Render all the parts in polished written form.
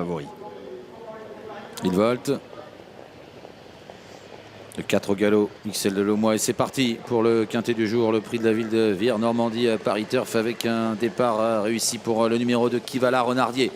favori. Il volte. Le 4 au galop, XL de Laumois, et c'est parti pour le quintet du jour, le prix de la ville de Vire, Normandie, Paris Turf, avec un départ réussi pour le numéro 2, Kivala Renardier,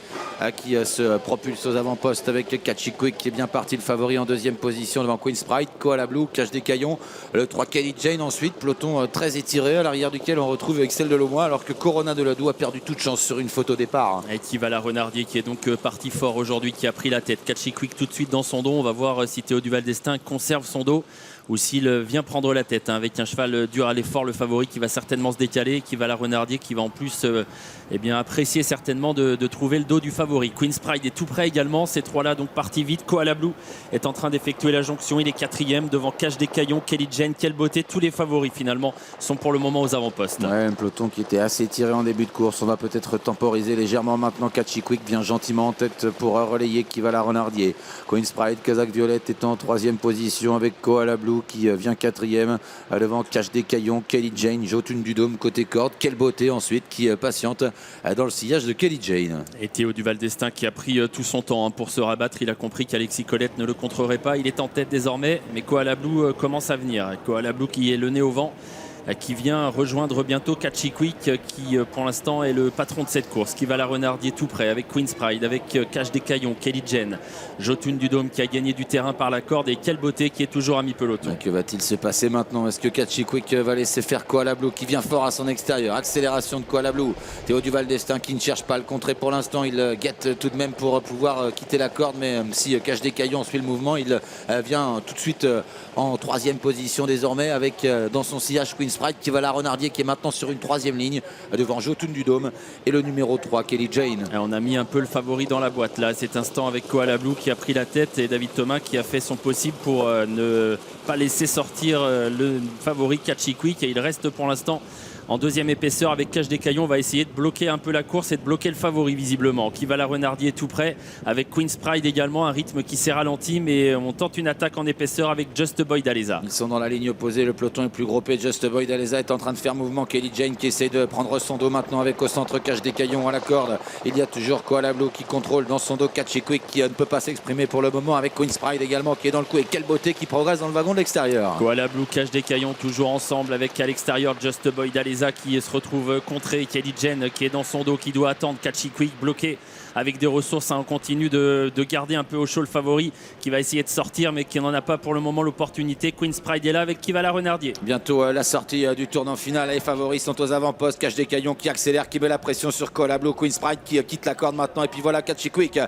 qui se propulse aux avant-postes avec Catchy Quick qui est bien parti, le favori en deuxième position devant Queen Sprite, Koala Blue, Cache des Caillons, le 3 Kelly Jane ensuite, peloton très étiré à l'arrière duquel on retrouve XL de Laumois, alors que Corona de Ladoux a perdu toute chance sur une photo départ. Et Kivala Renardier qui est donc parti fort aujourd'hui, qui a pris la tête. Catchy Quick tout de suite dans son dos, on va voir si Théo Duval d'Estaing conserve son dos ou s'il vient prendre la tête, avec un cheval dur à l'effort, le favori qui va certainement se décaler, qui va la Renardier, qui va en plus apprécier certainement de trouver le dos du favori. Queen's Pride est tout près également, ces trois-là donc partis vite. Koala Blue est en train d'effectuer la jonction, il est quatrième devant Cache des Caillons, Kelly Jane, quelle beauté, tous les favoris finalement sont pour le moment aux avant-postes. Ouais, un peloton qui était assez tiré en début de course, on va peut-être temporiser légèrement maintenant. Catchy Quick vient gentiment en tête pour relayer qui va la Renardier. Queen's Pride, Kazakh Violette est en troisième position avec Koala Blue qui vient quatrième devant Cache des Caillons, Kelly Jane, Jotun du Dôme côté corde, quelle beauté ensuite qui patiente dans le sillage de Kelly Jane. Et Théo Duval d'Estaing qui a pris tout son temps pour se rabattre, il a compris qu'Alexis Colette ne le contrerait pas, il est en tête désormais, mais Koala Blue commence à venir. Koala Blue qui est le nez au vent, qui vient rejoindre bientôt Catchy Quick qui pour l'instant est le patron de cette course, qui va la Renardier tout près avec Queen's Pride, avec Cache des Caillons, Kelly Jane, Jotun du Dôme qui a gagné du terrain par la corde, et quelle beauté qui est toujours à mi-peloton. Que va-t-il se passer maintenant? Est-ce que Catchy Quick va laisser faire Koala Blue qui vient fort à son extérieur? Accélération de Koala Blue, Théo Duval d'Estaing qui ne cherche pas à le contrer pour l'instant, il guette tout de même pour pouvoir quitter la corde, mais si Cache des Caillons suit le mouvement, il vient tout de suite en troisième position désormais avec dans son sillage Queen's Pride qui va la Renardier, qui est maintenant sur une troisième ligne devant Jotun du Dôme et le numéro 3 Kelly Jane. Et on a mis un peu le favori dans la boîte là à cet instant, avec Koala Blue qui a pris la tête et David Thomas qui a fait son possible pour ne pas laisser sortir le favori Catchy Quick, et il reste pour l'instant en deuxième épaisseur avec Cache des Caillons. On va essayer de bloquer un peu la course et de bloquer le favori visiblement, qui va la Renardier tout près, avec Queen's Pride également, un rythme qui s'est ralenti, mais on tente une attaque en épaisseur avec Just Boy d'Aleza. Ils sont dans la ligne opposée, le peloton est plus groupé, Just Boy d'Aleza est en train de faire mouvement, Kelly Jane qui essaie de prendre son dos maintenant avec au centre Cache des Caillons à la corde. Il y a toujours Koala Blue qui contrôle dans son dos Catchy Quick qui ne peut pas s'exprimer pour le moment, avec Queen's Pride également qui est dans le coup, et quelle beauté qui progresse dans le wagon de l'extérieur. Koala Blue, Cache des Caillons toujours ensemble, avec à l'extérieur Just Boy d'Aleza qui se retrouve contré, Kelly Jane qui est dans son dos, qui doit attendre Catchy Quick bloqué avec des ressources. On continue de garder un peu au chaud le favori qui va essayer de sortir, mais qui n'en a pas pour le moment l'opportunité. Queen's Pride est là avec qui va la Renardier. Bientôt la sortie du tournant final, les favoris sont aux avant-postes, Cache des Caillons qui accélère, qui met la pression sur Koala Blue, Queen's Pride qui quitte la corde maintenant, et puis voilà Catchy Quick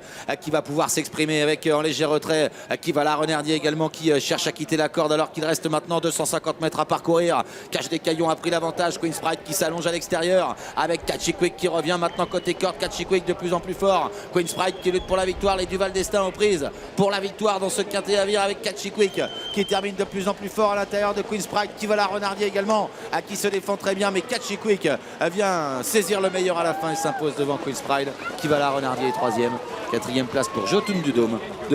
qui va pouvoir s'exprimer avec en léger retrait, qui va la Renardier également qui cherche à quitter la corde alors qu'il reste maintenant 250 mètres à parcourir. Cache des Caillons a pris l'avantage, Queen's Pride qui s'allonge à l'extérieur avec Catchy Quick qui revient maintenant côté corde, Catchy Quick de plus en plus fort, Queen's Pride qui lutte pour la victoire, les Duval d'Estaing aux prises pour la victoire dans ce quintet à Vire, avec Catchy Quick qui termine de plus en plus fort à l'intérieur de Queen's Pride, qui va la Renardier également, à qui se défend très bien, mais Catchy Quick vient saisir le meilleur à la fin et s'impose devant Queen's Pride, qui va la Renardier troisième, quatrième place pour Jotun du Dôme devant